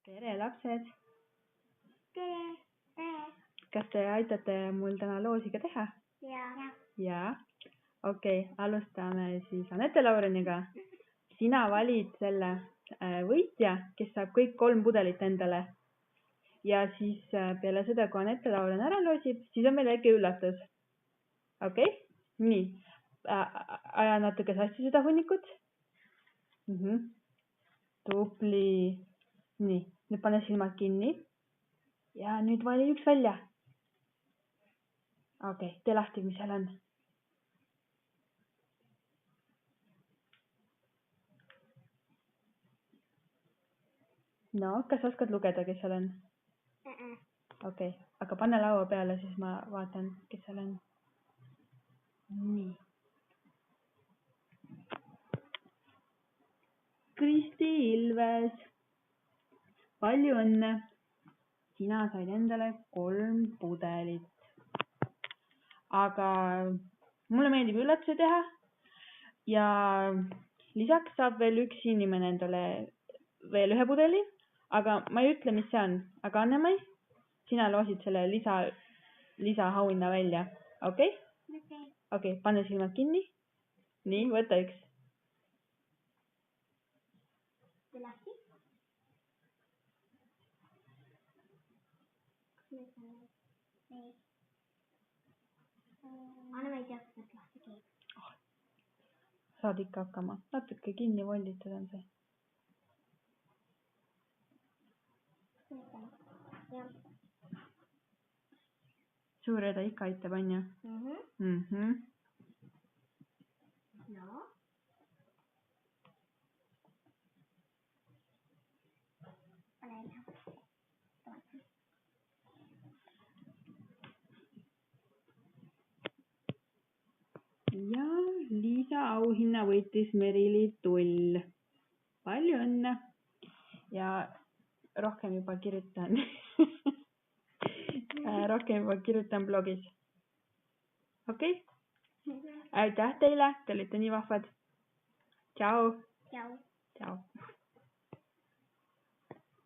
Tere, lapsed! Tere! Kas te aitate mul täna loosiga teha? Jaa. Jaa. Okei, alustame siis Anette Laureniga. Sina valid selle võitja, kes saab kõik 3 pudelit endale. Ja siis peale seda, kui Anette Lauren ära loosib, siis on meil väike üllatus. Okei? Nii. Aja natuke sassi seda hunnikut. Tubli. Nii, nüüd pane silmad kinni. Ja nüüd vali üks välja. Okei, tee lahti, mis seal on. No, kas oskad lugeda, kes seal on? Okei, aga pane laua peale, siis ma vaatan, kes seal on. Nii. Kristi Ilves. Palju õnne. Sina said endale 3 pudelit. Aga mulle meeldib üllatusi teha. Ja lisaks saab veel üks inimene endale veel 1 pudeli. Aga ma ei ütle, mis see on. Aga Anne-Mai, sina loosid selle lisaauhinna välja. Okei? Okei, pane silmad kinni. Nii, võta üks. Lahti. Anna ma ei tea, kuidas lahti keegi. Saad ikka hakkama. Natuke kinni vollitud on see. Jah. Suur reda ikka aitab, on ju? No. Ja Liisa auhinna võitis Merili Tull. Palju õnne. Ja rohkem juba kirjutan blogis. Okei? Aitäh teile, te olite nii vahvad. Tšau. Tšau. Tšau.